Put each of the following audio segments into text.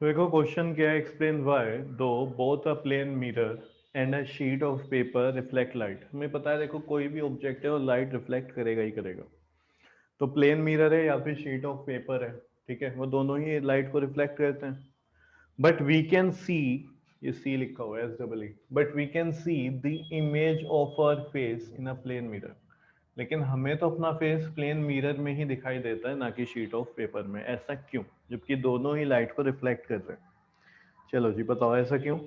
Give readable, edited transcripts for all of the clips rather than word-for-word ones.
तो देखो क्वेश्चन क्या है, explain why do both a plane mirror and a sheet of paper reflect light. हमें पता है देखो कोई भी ऑब्जेक्ट है वो लाइट रिफ्लेक्ट करेगा ही करेगा। तो प्लेन मिरर है या फिर शीट ऑफ पेपर है, ठीक है, वो दोनों ही लाइट को रिफ्लेक्ट करते हैं। बट वी कैन सी, ये सी लिखा हुआ है S double E, but we can see the image of our face in a plane mirror. लेकिन हमें तो अपना फेस प्लेन मिरर में ही दिखाई देता है, ना कि शीट ऑफ पेपर में। ऐसा क्यों, जबकि दोनों ही लाइट को रिफ्लेक्ट कर रहे हैं? चलो जी बताओ ऐसा क्यों।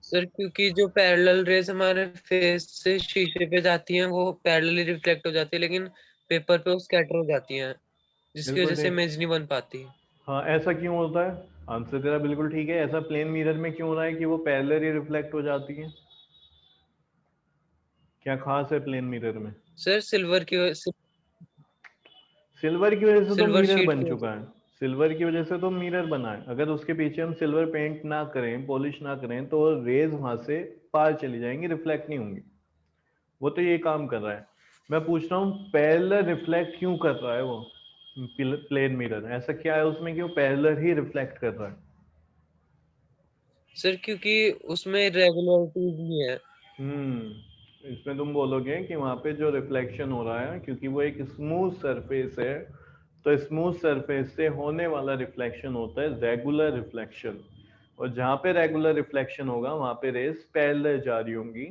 सर क्योंकि जो पैरेलल रेज हमारे फेस से शीशे पे जाती हैं वो पैरेलली रिफ्लेक्ट हो जाती है, लेकिन पेपर पे वो स्कैटर हो जाती हैं, जिसकी बिल्कुल वजह से ठीक। इमेज नहीं बन पाती। हाँ ऐसा क्यों होता है, आंसर तेरा बिल्कुल ठीक है। ऐसा प्लेन मिरर में क्यों हो रहा है कि वो पैरेलल ही रिफ्लेक्ट हो जाती है? क्या खास है प्लेन मिरर में? सर सिल्वर की सिल्वर की वजह से तो सिल्वर मिरर शीट बन की वजह चुका है। सिल्वर की वजह से तो मिरर बना है। अगर उसके पीछे हम सिल्वर पेंट ना करें, पॉलिश ना करें, तो रेज वहां से पार चली जाएंगी, रिफ्लेक्ट नहीं होंगी। वो तो ये काम कर रहा है। मैं पूछ रहा हूँ पैरेलल रिफ्लेक्ट क्यों कर रहा है वो प्लेन मिरर? ऐसा क्या है उसमें कि वो पैरेलल ही रिफ्लेक्ट कर रहा है? सर क्योंकि उसमें रेगुलरिटीज नहीं है। इसमें तुम बोलोगे कि वहां पे जो रिफ्लेक्शन हो रहा है, क्योंकि वो एक स्मूथ सरफेस है, तो स्मूथ सरफेस से होने वाला रिफ्लेक्शन होता है रेगुलर रिफ्लेक्शन। और जहाँ पे रेगुलर रिफ्लेक्शन होगा वहां पे रेस पैरेलल जा रही होंगी,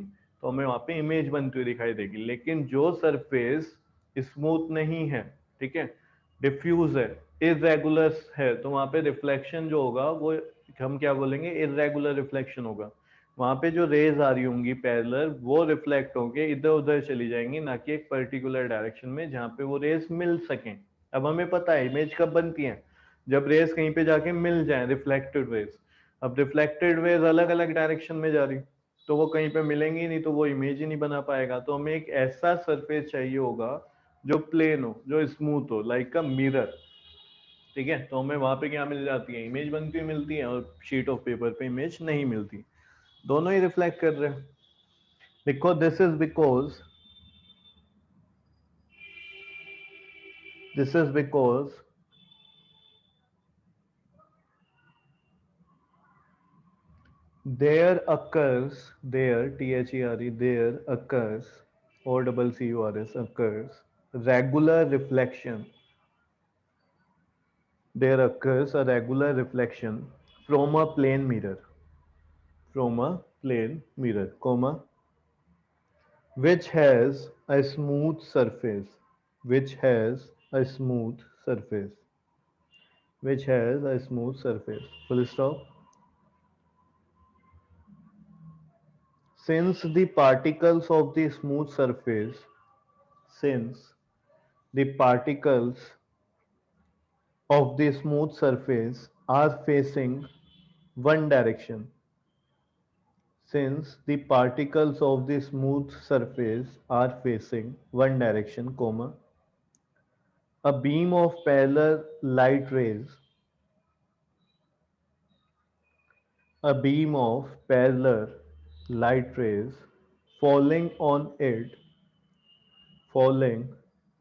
तो हमें वहां पे इमेज बनती हुई दिखाई देगी। लेकिन जो सरफेस स्मूथ नहीं है, ठीक है, डिफ्यूज है, इरेगुलर है, तो वहां पे रिफ्लेक्शन जो होगा वो हम क्या बोलेंगे, इरेगुलर रिफ्लेक्शन होगा। वहां पे जो रेज आ रही होंगी पैरेलल, वो रिफ्लेक्ट होके इधर उधर चली जाएंगी, ना कि एक पर्टिकुलर डायरेक्शन में जहाँ पे वो रेज मिल सकें। अब हमें पता है इमेज कब बनती है, जब रेज कहीं पे जाके मिल जाए, रिफ्लेक्टेड रेज। अब रिफ्लेक्टेड रेज अलग अलग डायरेक्शन में जा रही, तो वो कहीं पे मिलेंगी नहीं, तो वो इमेज ही नहीं बना पाएगा। तो हमें एक ऐसा सरफेस चाहिए होगा जो प्लेन हो, जो स्मूथ हो, लाइक अ मिरर, ठीक है। तो हमें वहां पे क्या मिल जाती है, इमेज बनती हुई मिलती है, और शीट ऑफ पेपर पे इमेज नहीं मिलती। दोनों ही रिफ्लेक्ट कर रहे हैं। लिखो this is because there occurs or double curs occurs regular reflection there occurs a regular reflection from a plane mirror, comma, which has a smooth surface, which has a smooth surface, which has a smooth surface, full stop. Since the particles of the smooth surface, since the particles of the smooth surface are facing one direction, since the particles of the smooth surface are facing one direction, comma, a beam of parallel light rays, a beam of parallel light rays falling on it, falling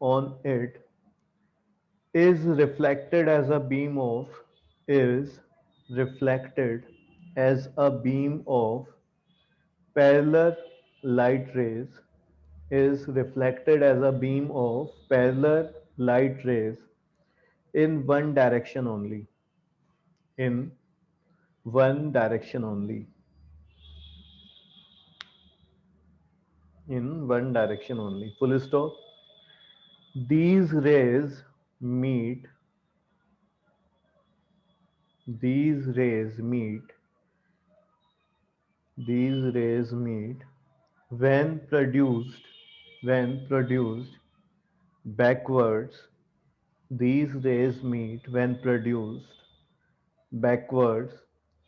on it is reflected as a beam of is reflected as a beam of parallel light rays is reflected as a beam of parallel light rays in one direction only, in one direction only, in one direction only, full stop. These rays meet, these rays meet, these rays meet when produced, when produced backwards. These rays meet when produced backwards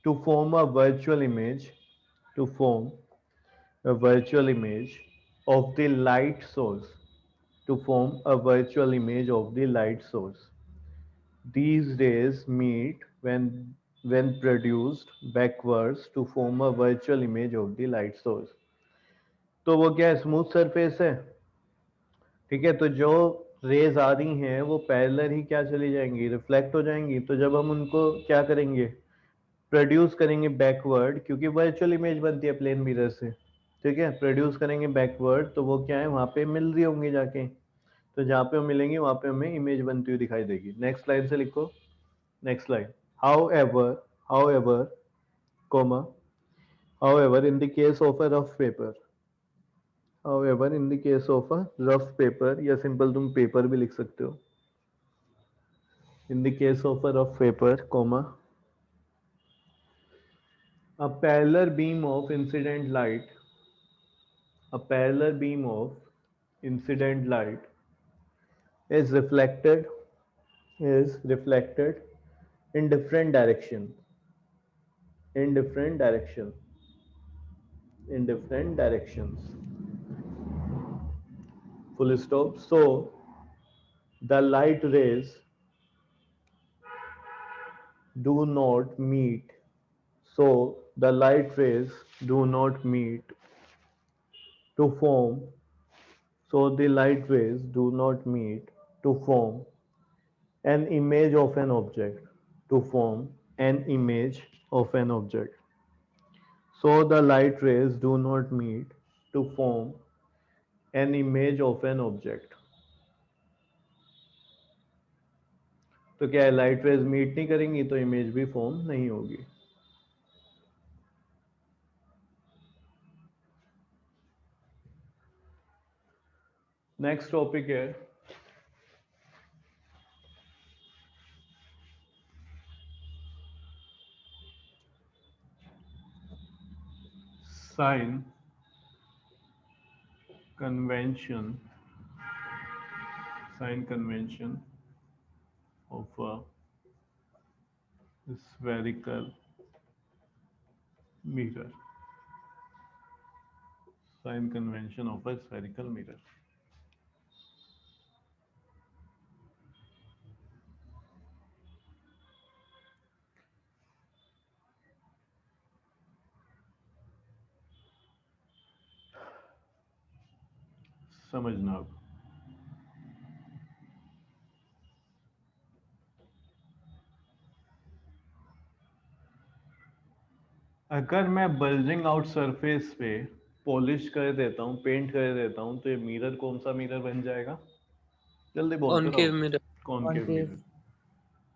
to form a virtual image, to form a virtual image of the light source, to form a virtual image of the light source. These rays meet when produced backwards to form a virtual image of the light source. तो वो क्या smooth surface है, ठीक है। तो जो raise आ रही हैं वो पैरेलल ही क्या चली जाएंगी, रिफ्लेक्ट हो जाएंगी। तो जब हम उनको क्या करेंगे, प्रोड्यूस करेंगे बैकवर्ड, क्योंकि वर्चुअल इमेज बनती है प्लेन मिरर से, ठीक है, प्रोड्यूस करेंगे बैकवर्ड, तो वो क्या है वहां पे मिल रही होंगी जाके, तो जहाँ पे हम मिलेंगे वहां पे हमें इमेज बनती हुई दिखाई देगी। नेक्स्ट लाइन से लिखो, next line, how ever comma however in the case of a rough paper, however in the case of a rough paper, या सिंपल तुम पेपर भी लिख सकते हो, in the case of a rough paper comma a parallel beam of incident light, a parallel beam of incident light is reflected, is reflected in different direction, in different direction, in different directions, full stop. So the light rays do not meet, so the light rays do not meet to form, so the light rays do not meet to form an image of an object, to form an image of an object, so the light rays do not meet to form an image of an object. तो क्या है, light rays meet नहीं करेंगी तो image भी form नहीं होगी। Next topic है sign convention, sign convention of a spherical mirror, sign convention of a spherical mirror. समझना अब, अगर मैं बल्जिंग आउट सरफेस पे पॉलिश कर देता हूँ, पेंट कर देता हूँ, तो ये मिरर कौन सा मिरर बन जाएगा, जल्दी बोलते रहो। Concave mirror. Concave mirror.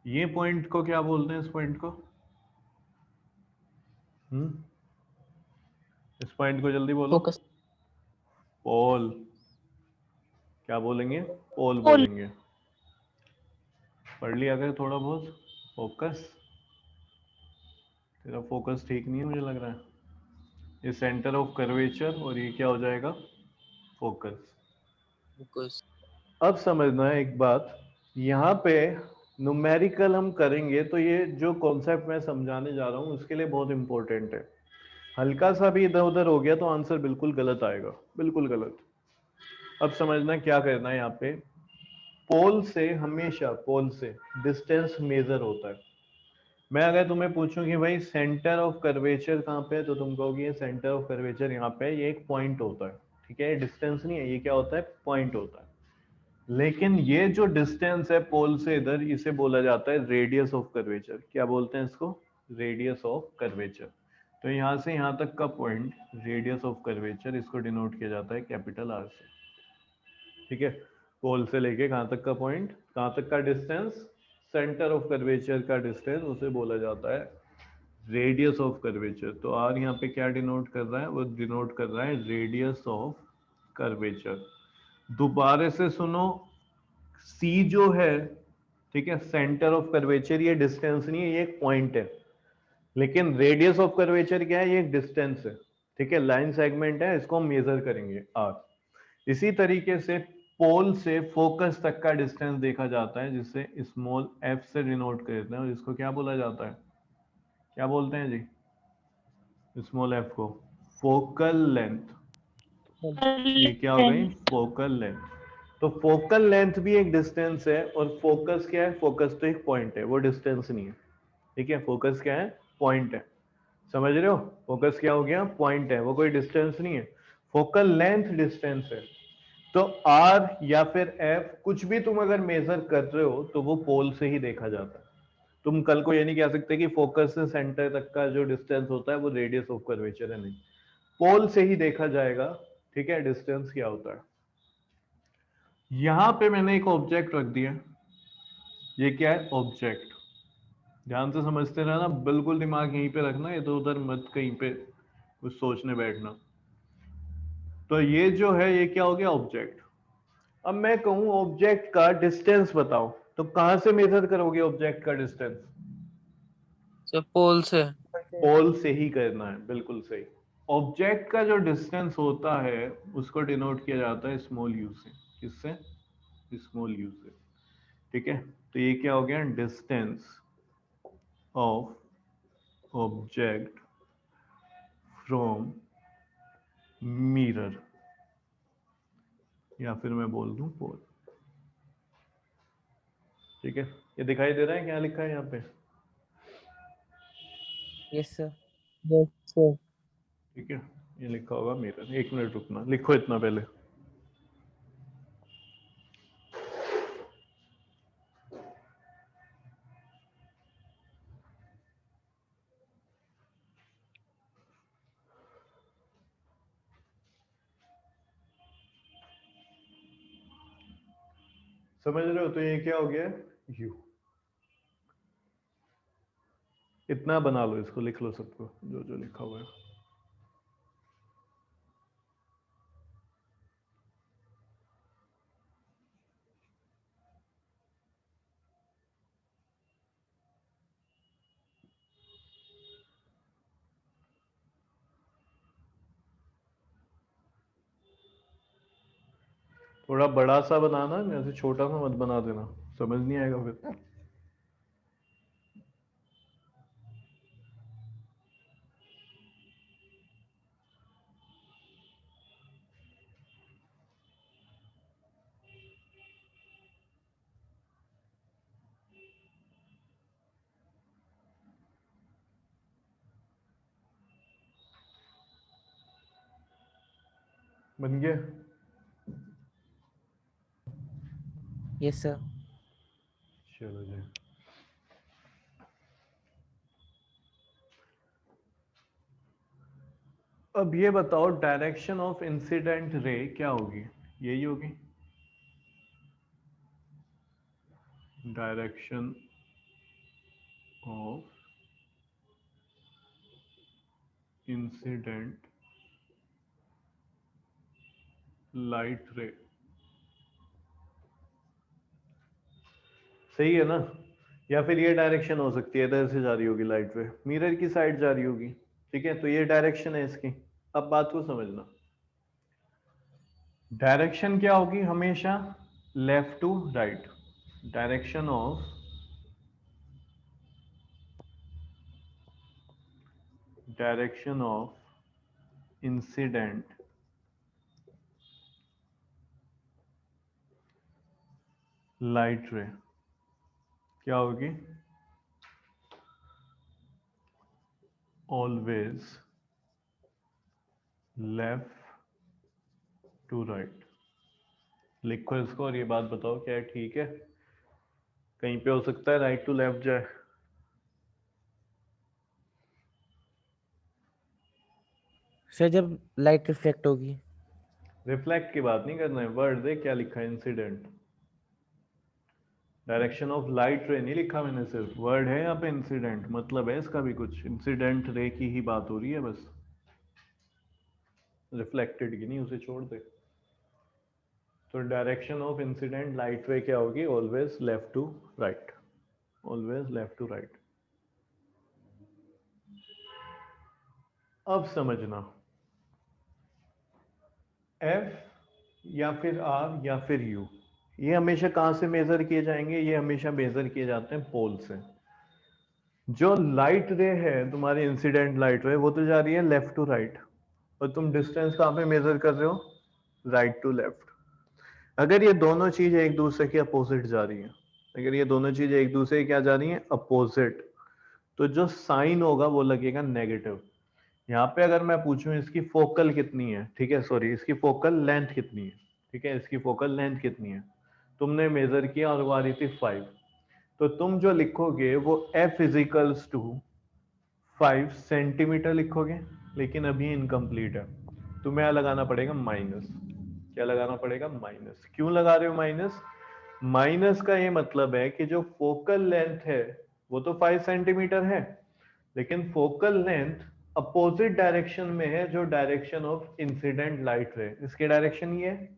ये पॉइंट को क्या बोलते हैं, इस पॉइंट को, इस पॉइंट को जल्दी बोलो। फोकस। पोल। क्या बोलेंगे, पोल बोलेंगे। पढ़ लिया अगर थोड़ा बहुत। फोकस, तेरा फोकस ठीक नहीं है मुझे लग रहा है। ये सेंटर ऑफ कर्वेचर और ये क्या हो जाएगा, फोकस। फोकस। अब समझना है एक बात, यहाँ पे न्यूमेरिकल हम करेंगे तो ये जो कॉन्सेप्ट मैं समझाने जा रहा हूँ उसके लिए बहुत इंपॉर्टेंट है। हल्का सा भी इधर उधर हो गया तो आंसर बिल्कुल गलत आएगा, बिल्कुल गलत। अब समझना क्या करना है, यहाँ पे पोल से हमेशा, पोल से डिस्टेंस मेजर होता है। मैं अगर तुम्हें पूछूं कि भाई सेंटर ऑफ कर्वेचर कहाँ पे है, तो तुम कहोगे सेंटर ऑफ कर्वेचर यहाँ पे है, ये एक पॉइंट होता है, ठीक है, ये डिस्टेंस नहीं है, ये क्या होता है, पॉइंट होता है। लेकिन ये जो डिस्टेंस है पोल से इधर, इसे बोला जाता है रेडियस ऑफ कर्वेचर। क्या बोलते हैं इसको, रेडियस ऑफ कर्वेचर। तो यहाँ से यहाँ तक का पॉइंट रेडियस ऑफ कर्वेचर, इसको डिनोट किया जाता है कैपिटल आर से, ठीक है। पोल से लेके कहाँ तक का पॉइंट, कहाँ तक का डिस्टेंस, सेंटर ऑफ कर्वेचर का डिस्टेंस, उसे बोला जाता है रेडियस ऑफ कर्वेचर। तो आर यहाँ पे क्या डिनोट कर रहा है, वो डिनोट कर रहा है रेडियस ऑफ कर्वेचर। दोबारा से सुनो, सी जो है, ठीक है, सेंटर ऑफ कर्वेचर, ये डिस्टेंस नहीं है, ये एक पॉइंट है। लेकिन रेडियस ऑफ कर्वेचर क्या है, ये एक डिस्टेंस है, ठीक है, लाइन सेगमेंट है, इसको हम मेजर करेंगे आर। इसी तरीके से पोल से फोकस तक का डिस्टेंस देखा जाता है, जिसे स्मॉल एफ से डिनोट करते हैं, और इसको क्या बोला जाता है, क्या बोलते हैं जी, स्मॉल एफ को फोकल लेंथ। ये क्या हो गई, फोकल लेंथ। तो फोकल लेंथ भी एक डिस्टेंस है, और फोकस क्या है, फोकस तो एक पॉइंट है, वो डिस्टेंस नहीं है, ठीक है। फोकस क्या है, पॉइंट है, समझ रहे हो, फोकस क्या हो गया, पॉइंट है, वो कोई डिस्टेंस नहीं है। फोकल लेंथ डिस्टेंस है। तो R या फिर F कुछ भी तुम अगर मेजर कर रहे हो तो वो पोल से ही देखा जाता है। तुम कल को ये नहीं कह सकते कि फोकस से सेंटर तक का जो डिस्टेंस होता है वो रेडियस ऑफ कर्वेचर है, नहीं, पोल से ही देखा जाएगा। ठीक है, डिस्टेंस क्या होता है। यहां पे मैंने एक ऑब्जेक्ट रख दिया, ये क्या है, ऑब्जेक्ट। ध्यान से समझते रहना, बिल्कुल दिमाग यहीं पे रखना, इधर उधर मत कहीं पे कुछ सोचने बैठना। तो ये जो है ये क्या हो गया, ऑब्जेक्ट। अब मैं कहूं ऑब्जेक्ट का डिस्टेंस बताओ, तो कहां से मेजर करोगे ऑब्जेक्ट का डिस्टेंस? सर पोल से। पोल से ही करना है, बिल्कुल सही। ऑब्जेक्ट का जो डिस्टेंस होता है उसको डिनोट किया जाता है स्मॉल यू से। किससे? स्मॉल यू से। ठीक है, तो ये क्या हो गया, distance of object from mirror, या फिर मैं बोल दूं पोल। ठीक है, ये दिखाई दे रहा है क्या लिखा है यहाँ पे? Yes sir. Yes sir. ठीक है, ये लिखा होगा मिरर। एक मिनट रुकना, लिखो इतना पहले। समझ रहे हो? तो ये क्या हो गया, यू। इतना बना लो, इसको लिख लो सबको, जो जो लिखा हुआ है। थोड़ा बड़ा सा बनाना, ऐसे छोटा सा मत बना देना, समझ नहीं आएगा फिर। बन गया? Yes sir. चलो जी। अब ये बताओ डायरेक्शन ऑफ इंसिडेंट रे क्या होगी? यही होगी डायरेक्शन ऑफ इंसिडेंट लाइट रे। सही है ना? या फिर ये डायरेक्शन हो सकती है, इधर से जा रही होगी लाइट रे, मिरर की साइड जा रही होगी। ठीक है, तो ये डायरेक्शन है इसकी। अब बात को समझना, डायरेक्शन क्या होगी हमेशा, left to right. Direction of incident light ray क्या होगी, ऑलवेज लेफ्ट टू राइट। लिखो इसको और ये बात बताओ क्या है, ठीक है? कहीं पे हो सकता है राइट टू लेफ्ट जाए? सर जब लाइट रिफ्लेक्ट होगी। रिफ्लेक्ट की बात नहीं करना है, वर्ड दे क्या लिखा है, इंसिडेंट। डायरेक्शन ऑफ लाइट रे नहीं लिखा मैंने, सिर्फ वर्ड है यहाँ पे इंसिडेंट, मतलब है इसका भी कुछ। इंसिडेंट रे की ही बात हो रही है बस, रिफ्लेक्टेड की नहीं, उसे छोड़ दे। तो direction of incident light ray क्या होगी, always left to right. Always left to right. अब समझना, F या फिर R या फिर U, ये हमेशा कहां से मेजर किए जाएंगे? ये हमेशा मेजर किए जाते हैं पोल से। जो लाइट रे है तुम्हारी इंसिडेंट लाइट रे, वो तो जा रही है लेफ्ट टू राइट, और तुम डिस्टेंस कहां पे मेजर कर रहे हो, राइट टू लेफ्ट। अगर ये दोनों चीजें एक दूसरे के अपोजिट जा रही हैं, अगर ये दोनों चीजें एक दूसरे के क्या जा रही हैं, अपोजिट, तो जो साइन होगा वो लगेगा नेगेटिव। यहाँ पे अगर मैं पूछूं इसकी फोकल कितनी है, ठीक है, सॉरी, इसकी फोकल लेंथ कितनी है, ठीक है, इसकी फोकल लेंथ कितनी है, तुमने मेजर किया और वो आ रही थी 5, तो तुम जो लिखोगे वो f इजिकल्स टू 5 सेंटीमीटर लिखोगे, लेकिन अभी इनकम्प्लीट है, तुम्हें यहाँ लगाना पड़ेगा माइनस। क्या लगाना पड़ेगा? माइनस। क्यों लगा रहे हो माइनस? माइनस का ये मतलब है कि जो फोकल लेंथ है वो तो 5 सेंटीमीटर है, लेकिन फोकल लेंथ अपोजिट डायरेक्शन में है, जो डायरेक्शन ऑफ इंसिडेंट लाइट रे, इसके डायरेक्शन ये है,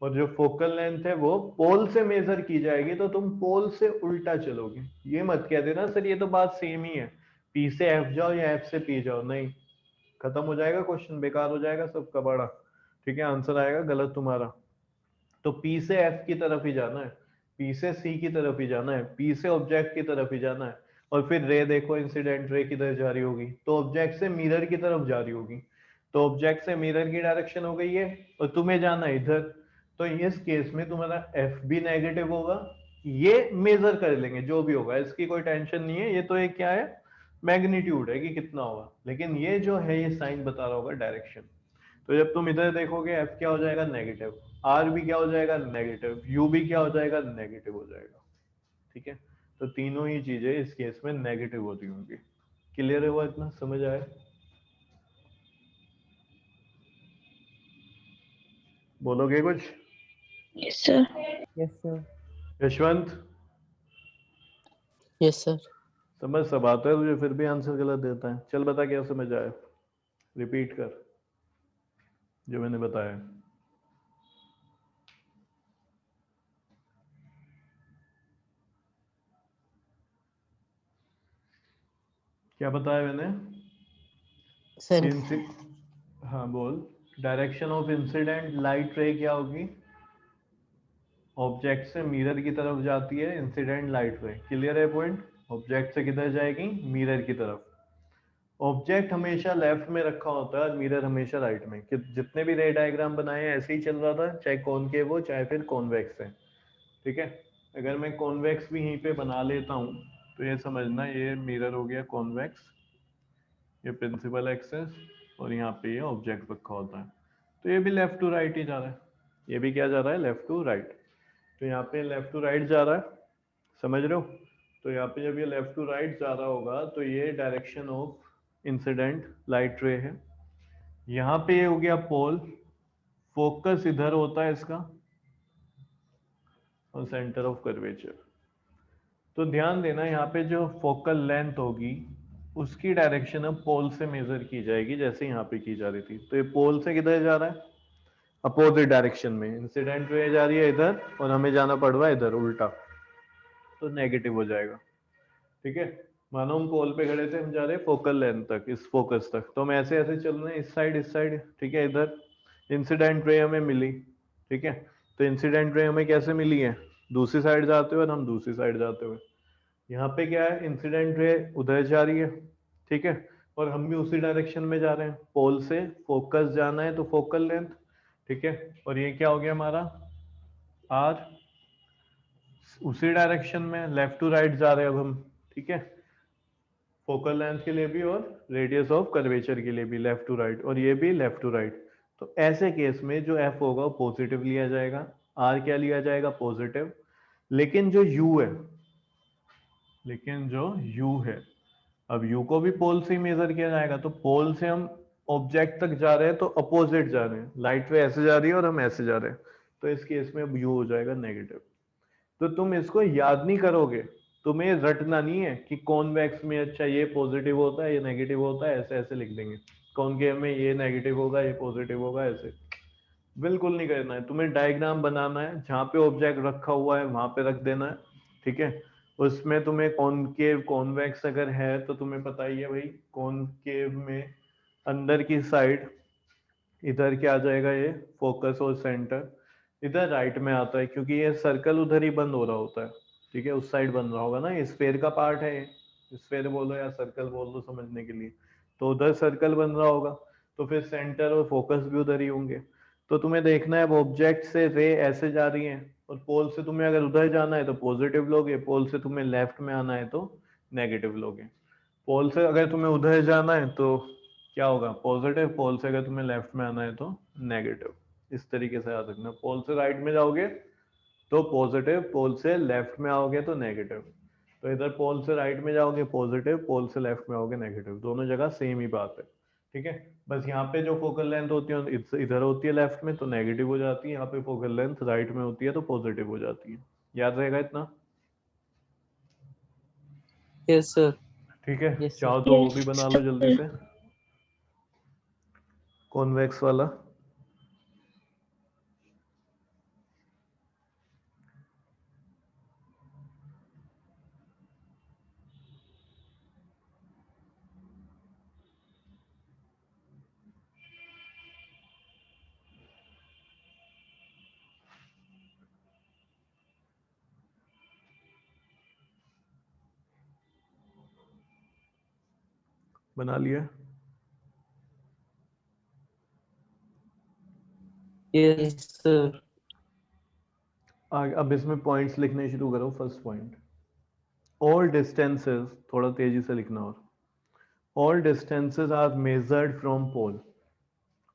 और जो फोकल लेंथ है वो पोल से मेजर की जाएगी, तो तुम पोल से उल्टा चलोगे। ये मत कह देना सर ये तो बात सेम ही है, पी से एफ जाओ या एफ से पी जाओ, नहीं, खत्म हो जाएगा क्वेश्चन, बेकार हो जाएगा सबका बड़ा। ठीक है, आंसर आएगा गलत तुम्हारा। तो पी से एफ की तरफ ही जाना है, पी से सी की तरफ ही जाना है, पी से ऑब्जेक्ट की तरफ ही जाना है, और फिर रे देखो इंसिडेंट रे किधर जा रही होगी, तो ऑब्जेक्ट से मिरर की तरफ जा रही होगी, तो ऑब्जेक्ट से मिरर की डायरेक्शन हो गई है और तुम्हें जाना है इधर, तो इस केस में तुम्हारा एफ भी नेगेटिव होगा। ये मेजर कर लेंगे जो भी होगा, इसकी कोई टेंशन नहीं है, ये तो एक क्या है, मैग्नीट्यूड है कि कितना होगा, लेकिन ये जो है ये साइन बता रहा होगा डायरेक्शन। तो जब तुम इधर देखोगे एफ क्या हो जाएगा? नेगेटिव, आर भी क्या हो जाएगा? नेगेटिव, यू भी क्या हो जाएगा? नेगेटिव हो जाएगा। ठीक है, तो तीनों ही चीजें इस केस में नेगेटिव होती होंगी। क्लियर है वो, इतना समझ आया? बोलोगे कुछ? Yes sir. Yes sir. Yashwant yes sir. समझ सब आता है तुझे, फिर भी आंसर गलत देता है। चल बता क्या समझ आया, रिपीट कर जो मैंने बताया। क्या बताया मैंने? सर हाँ बोल। Direction of incident light ray क्या होगी? ऑब्जेक्ट से मिरर की तरफ जाती है इंसिडेंट लाइट रे। क्लियर है पॉइंट? ऑब्जेक्ट से किधर जाएगी? मिरर की तरफ। ऑब्जेक्ट हमेशा लेफ्ट में रखा होता है और मिरर हमेशा राइट में। कि जितने भी रे डायग्राम बनाए हैं ऐसे ही चल रहा था, चाहे कॉनकेव हो चाहे फिर कॉन्वेक्स है। ठीक है, अगर मैं कॉन्वेक्स भी यहीं पे बना लेता हूँ तो ये समझना ये मिरर हो गया कॉन्वेक्स, ये प्रिंसिपल एक्सेस, और यहाँ पे ये ऑब्जेक्ट रखा होता है, तो ये भी लेफ्ट टू राइट ही जा रहा है। ये भी क्या जा रहा है? Left to right. तो यहाँ पे लेफ्ट टू राइट जा रहा है, समझ रहे हो? तो यहाँ पे जब ये लेफ्ट टू राइट जा रहा होगा तो ये डायरेक्शन ऑफ इंसिडेंट लाइट रे है। यहाँ पे ये हो गया पोल, फोकस इधर होता है इसका, और सेंटर ऑफ कर्वेचर। तो ध्यान देना यहाँ पे जो फोकल लेंथ होगी उसकी डायरेक्शन अब पोल से मेजर की जाएगी, जैसे यहाँ पे की जा रही थी। तो ये पोल से किधर जा रहा है? अपोजिट डायरेक्शन में। इंसिडेंट रे जा रही है इधर और हमें जाना पड़ रहा है इधर, उल्टा, तो नेगेटिव हो जाएगा। ठीक है, मानो हम पोल पे खड़े थे, हम जा रहे हैं फोकल लेंथ तक, इस फोकस तक, तो हम ऐसे ऐसे चल रहे हैं इस साइड। ठीक है, इधर इंसिडेंट रे हमें मिली। ठीक है, तो इंसिडेंट रे हमें कैसे मिली है? दूसरी साइड जाते हुए और हम दूसरी साइड जाते हुए। यहाँ पे क्या है? इंसिडेंट रे उधर जा रही है, ठीक है, और हम भी उसी डायरेक्शन में जा रहे हैं, पोल से फोकस जाना है तो फोकल लेंथ। ठीक है, और ये क्या हो गया हमारा? आर, उसी डायरेक्शन में लेफ्ट टू राइट जा रहे हैं अब हम। ठीक है, फोकल लेंथ के लिए भी और रेडियस ऑफ कर्वेचर के लिए भी लेफ्ट टू राइट, और ये भी लेफ्ट टू राइट। तो ऐसे केस में जो एफ होगा वो पॉजिटिव लिया जाएगा, आर क्या लिया जाएगा? पॉजिटिव। लेकिन जो यू है, अब यू को भी पोल से ही मेजर किया जाएगा, तो पोल से हम ऑब्जेक्ट तक जा रहे हैं तो अपोजिट जा रहे हैं, लाइट रे ऐसे जा रही है और हम ऐसे जा रहे हैं, तो इस केस में अब यू हो जाएगा नेगेटिव। तो तुम इसको याद नहीं करोगे, तुम्हें रटना नहीं है कि कॉन्वेक्स में अच्छा ये पॉजिटिव होता है ये नेगेटिव होता है, ऐसे ऐसे लिख देंगे, कॉनकेव में ये नेगेटिव होगा ये पॉजिटिव होगा, ऐसे बिल्कुल नहीं करना है। तुम्हें डायग्राम बनाना है, जहाँ पे ऑब्जेक्ट रखा हुआ है वहां पे रख देना है। ठीक है, उसमें तुम्हें कॉनकेव कॉन्वेक्स अगर है तो तुम्हें पता ही है भाई, कॉनकेव में अंदर की साइड इधर क्या आ जाएगा? ये फोकस और सेंटर इधर राइट में आता है, क्योंकि ये सर्कल उधर ही बंद हो रहा होता है। ठीक है, उस साइड बन रहा होगा ना, ये स्फेयर का पार्ट है, ये स्फेयर बोलो या सर्कल बोल दो समझने के लिए, तो उधर सर्कल बन रहा होगा, तो फिर सेंटर और फोकस भी उधर ही होंगे। तो तुम्हें देखना है अब ऑब्जेक्ट से रे ऐसे जा रही है, और पोल से तुम्हें अगर उधर जाना है तो पॉजिटिव लोगे, पोल से तुम्हें लेफ्ट में आना है तो नेगेटिव लोगे। पोल से अगर तुम्हें उधर जाना है तो क्या होगा? पॉजिटिव। पोल से अगर तुम्हें लेफ्ट में आना है तो नेगेटिव। इस तरीके से याद रखना, पोल से राइट में जाओगे तो पॉजिटिव, पोल से लेफ्ट में आओगे तो नेगेटिव। तो इधर पोल से राइट में जाओगे पॉजिटिव, पोल से लेफ्ट में आओगे नेगेटिव, दोनों जगह सेम ही बात है। ठीक है, बस यहाँ पे जो फोकल लेंथ होती है इधर होती है लेफ्ट में तो नेगेटिव हो जाती है, यहाँ पे फोकल लेंथ राइट में होती है तो पॉजिटिव हो जाती है। याद रहेगा इतना? Yes sir. ठीक है, Yes, sir. चाहो तो वो Yes, भी बना लो जल्दी sir. से, कॉन्वेक्स वाला। बना लिया? Yes sir. अब इसमें पॉइंट्स लिखने शुरू करो। फर्स्ट पॉइंट, ऑल डिस्टेंसेस, थोड़ा तेजी से लिखना, और all distances are measured from pole,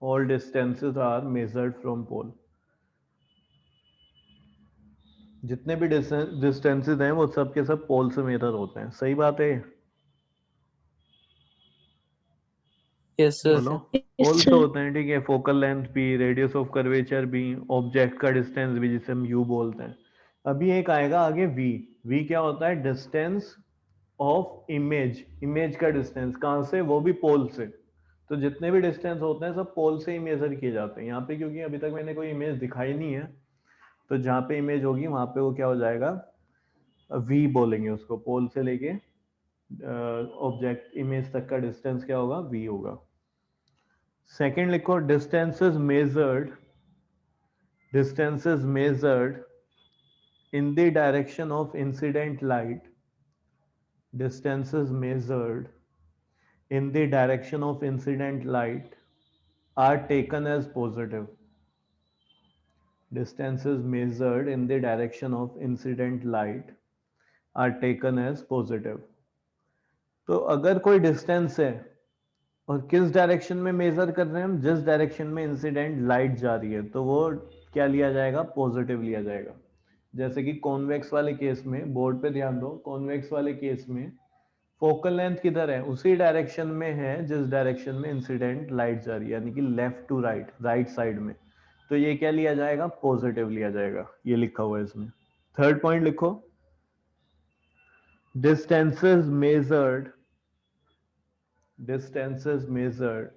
all distances are measured from pole। जितने भी डिस्टेंसेस हैं वो सब के सब पोल से मेजर होते हैं। सही बात है? Yes sir. बोलो। Yes, पोल से sir. होते हैं, ठीक है। फोकल लेंथ भी, रेडियस ऑफ कर्वेचर भी, ऑब्जेक्ट का डिस्टेंस भी जिसे हम यू बोलते हैं। अभी एक आएगा आगे वी। वी क्या होता है? डिस्टेंस ऑफ इमेज, इमेज का डिस्टेंस। कहाँ से? वो भी पोल से। तो जितने भी डिस्टेंस होते हैं सब पोल से ही मेजर किए जाते हैं। यहाँ पे क्योंकि अभी तक मैंने कोई इमेज दिखाई नहीं है, तो जहाँ पे इमेज होगी वहां पे वो क्या हो जाएगा? वी बोलेंगे उसको। पोल से लेके ऑब्जेक्ट इमेज तक का डिस्टेंस क्या होगा? वी होगा। सेकेंड लिखो, distances measured, distances measured in the direction of incident light, distances measured in the direction of incident light are taken as positive, distances measured in the direction of incident light are taken as positive। तो अगर कोई distance है और किस direction में major कर रहे हैं हम? जिस डायरेक्शन में इंसिडेंट लाइट जा रही है, तो वो क्या लिया जाएगा? पॉजिटिव लिया जाएगा। जैसे कि कॉन्वेक्स वाले केस में, बोर्ड पे ध्यान दो, कॉन्वेक्स वाले केस में फोकल लेंथ किधर है? उसी डायरेक्शन में है जिस डायरेक्शन में इंसिडेंट लाइट जा रही है, यानी कि left to right, right side में। तो ये क्या लिया जाएगा? पॉजिटिव लिया जाएगा। ये लिखा हुआ है इसमें। थर्ड पॉइंट लिखो, distances measured, distances measured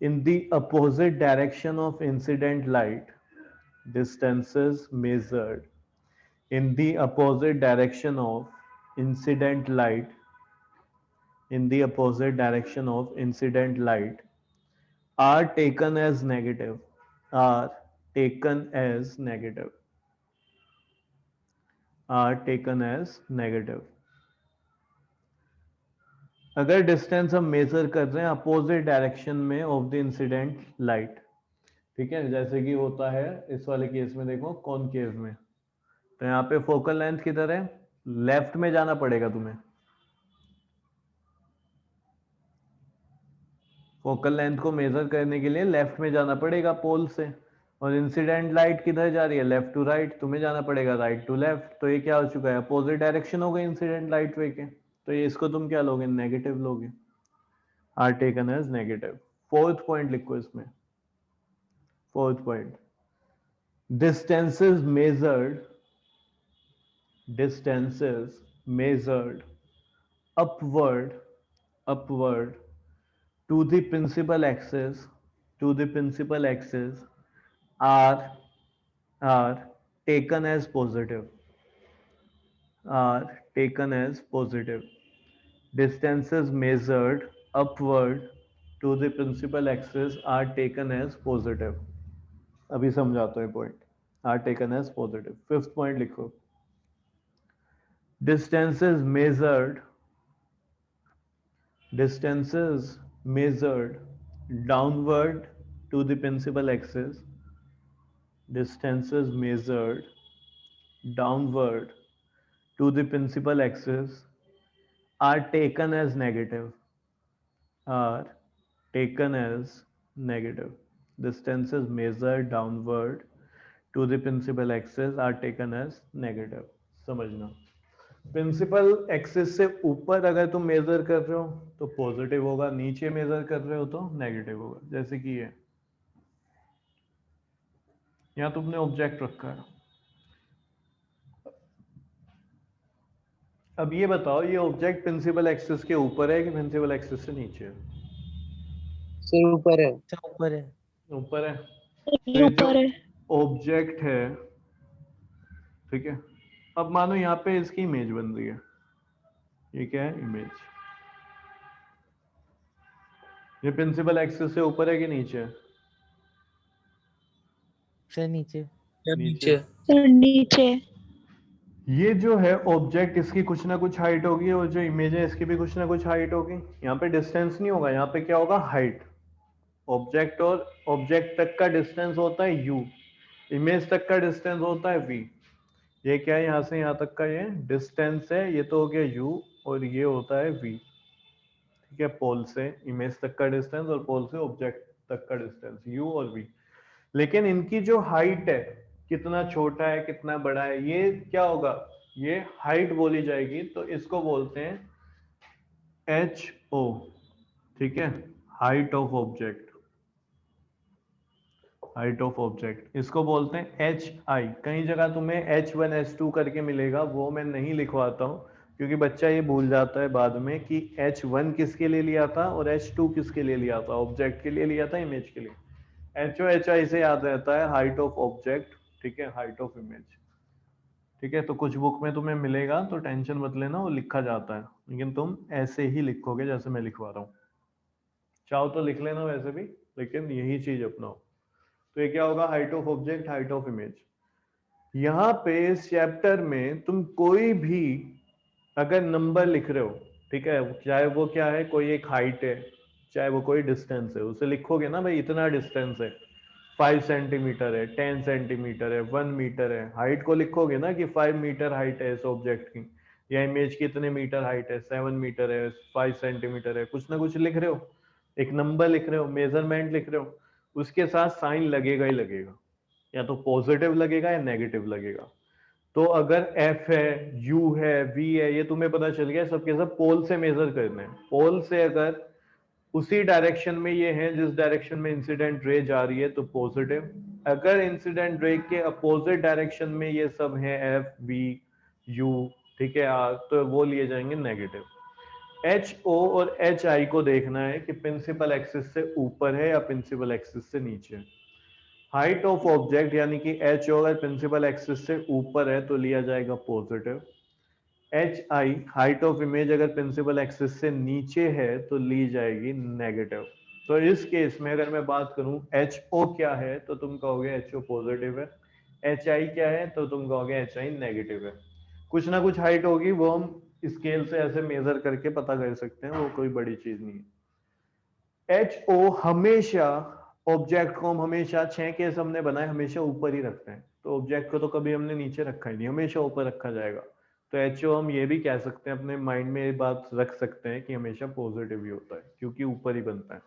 in the opposite direction of incident light, distances measured in the opposite direction of incident light, in the opposite direction of incident light are taken as negative, are taken as negative, are taken as negative। अगर distance हम major कर रहे हैं opposite direction में of the incident light, ठीक है, जैसे कि होता है इस वाले केस में, देखो कॉनकेव में, तो यहाँ पे फोकल लेंथ किधर है? लेफ्ट में जाना पड़ेगा तुम्हें। फोकल लेंथ को मेजर करने के लिए लेफ्ट में जाना पड़ेगा पोल से, और इंसिडेंट लाइट किधर जा रही है? लेफ्ट टू राइट, तुम्हें जाना पड़ेगा राइट टू लेफ्ट। तो ये क्या हो चुका है? अपोजिट डायरेक्शन हो गई इंसिडेंट लाइट वे के। तो ये इसको तुम क्या लोगे? नेगेटिव लोगे, are taken as negative. Fourth point लिखो इसमें, fourth point, distances measured, distances measured upward, upward to the principal axis, to the principal axis are taken as positive, are taken as positive। Distances measured upward to the principal axis are taken as positive। अभी समझाता हूँ point, are taken as positive। Fifth point लिखो, distances measured, distances measured downward to the principal axis, distances measured downward to the principal axis are taken as negative, are taken as negative। distances measured downward to the principal axis are taken as negative. समझना, principal axis से ऊपर अगर तुम major कर रहे हो तो positive होगा, नीचे मेजर कर रहे हो तो नेगेटिव होगा। जैसे कि ये यहां तुमने ऑब्जेक्ट रखा है, अब ये बताओ ये ऑब्जेक्ट प्रिंसिपल एक्सिस के ऊपर है कि प्रिंसिपल एक्सिस से नीचे है? सर ऊपर है। ऊपर है। ऊपर है। ये तो ये ऊपर है। जो ऑब्जेक्ट है, ठीक है, अब मानो यहाँ पे इसकी इमेज बन रही है, ये क्या है? इमेज। ये प्रिंसिपल एक्सिस से ऊपर है कि नीचे है? सर नीचे। नीचे। सर नीचे। ये जो है ऑब्जेक्ट, इसकी कुछ ना कुछ हाइट होगी और जो इमेज है इसकी भी कुछ ना कुछ हाइट होगी। यहाँ पे डिस्टेंस नहीं होगा, यहाँ पे क्या होगा? हाइट। ऑब्जेक्ट और ऑब्जेक्ट तक का डिस्टेंस होता है u, इमेज तक का डिस्टेंस होता है v। ये क्या है? यहाँ से यहाँ तक का ये डिस्टेंस है, ये तो हो गया u और ये होता है v, ठीक है। पोल से इमेज तक का डिस्टेंस और पोल से ऑब्जेक्ट तक का डिस्टेंस u और v। लेकिन इनकी जो हाइट है, कितना छोटा है कितना बड़ा है, ये क्या होगा? ये हाइट बोली जाएगी। तो इसको बोलते हैं ho, ठीक है, height of object. Height of object इसको बोलते हैं hi। कई जगह तुम्हें h1 h2 करके मिलेगा, वो मैं नहीं लिखवाता हूँ क्योंकि बच्चा ये भूल जाता है बाद में कि h1 किसके लिए लिया था और h2 किसके लिए लिया था। ऑब्जेक्ट के लिए लिया था, इमेज के लिए। ho hi से याद रहता है हाइट ऑफ ऑब्जेक्ट, ठीक है, हाइट ऑफ इमेज, ठीक है। तो कुछ बुक में तुम्हें मिलेगा तो टेंशन मत लेना, वो लिखा जाता है, लेकिन तुम ऐसे ही लिखोगे जैसे मैं लिखवा रहा हूँ। चाहो तो लिख लेना वैसे भी, लेकिन यही चीज अपनाओ। तो ये क्या होगा? Height of object, height of image. यहाँ पे इस चैप्टर में तुम कोई भी अगर नंबर लिख रहे हो, ठीक है, चाहे वो क्या है, कोई एक हाइट है, चाहे वो कोई डिस्टेंस है, उसे लिखोगे ना भाई इतना डिस्टेंस है, 5 सेंटीमीटर है, 10 सेंटीमीटर है, 1 मीटर है। हाइट को लिखोगे ना कि 5 मीटर हाइट है इस ऑब्जेक्ट की, या इमेज की इतने मीटर हाइट है, 7 मीटर है, 5 सेंटीमीटर है, कुछ ना कुछ लिख रहे हो, एक नंबर लिख रहे हो, मेजरमेंट लिख रहे हो, उसके साथ साइन लगेगा ही लगेगा, या तो पॉजिटिव लगेगा या नेगेटिव लगेगा। तो अगर F है, U है, V है, ये तुम्हें पता चल गया, सबके सब पोल से मेजर करने हैं। पोल से अगर उसी डायरेक्शन में ये है जिस डायरेक्शन में इंसिडेंट रे जा रही है तो पॉजिटिव, अगर इंसिडेंट रे के अपोजिट डायरेक्शन में ये सब है F, V, U, ठीक है, R, तो वो लिए जाएंगे नेगेटिव। HO और HI को देखना है कि प्रिंसिपल एक्सिस से ऊपर है या प्रिंसिपल एक्सिस से नीचे है। हाइट ऑफ ऑब्जेक्ट यानी कि HO अगर प्रिंसिपल एक्सिस से ऊपर है तो लिया जाएगा positive. HI height of image अगर प्रिंसिपल एक्सिस से नीचे है तो ली जाएगी नेगेटिव। तो इस केस में अगर मैं बात करूं HO क्या है तो तुम कहोगे HO पॉजिटिव है, HI क्या है तो तुम कहोगे HI नेगेटिव है। कुछ ना कुछ हाइट होगी, वो हम स्केल से ऐसे मेजर करके पता कर सकते हैं, वो कोई बड़ी चीज नहीं है। HO हमेशा, ऑब्जेक्ट को हम हमेशा 6 केस हमने बनाए, हमेशा ऊपर ही रखते हैं, तो ऑब्जेक्ट को तो कभी हमने नीचे रखा ही नहीं, हमेशा ऊपर रखा जाएगा। तो HO हम ये भी कह सकते हैं, अपने माइंड में ये बात रख सकते हैं कि हमेशा पॉजिटिव ही होता है क्योंकि ऊपर ही बनता है।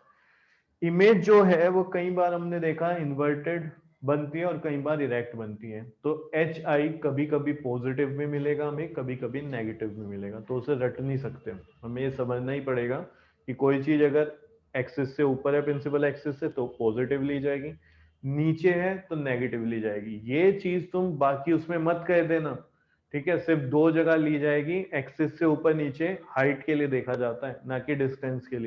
इमेज जो है वो कई बार हमने देखा इन्वर्टेड बनती है और कई बार इरेक्ट बनती है। तो HI कभी कभी पॉजिटिव में मिलेगा हमें, कभी कभी नेगेटिव में मिलेगा, तो उसे रट नहीं सकते हम। हमें ये समझना ही पड़ेगा कि कोई चीज अगर एक्सिस से ऊपर है प्रिंसिपल एक्सिस से तो पॉजिटिव ली जाएगी, नीचे है तो नेगेटिव ली जाएगी। ये चीज तुम बाकी उसमें मत कह देना, ठीक है। सिर्फ 2 जगह ली जाएगी, एक्सिस से ऊपर नीचे हाइट के लिए देखा जाता है, ना कि डिस्टेंस के लिए।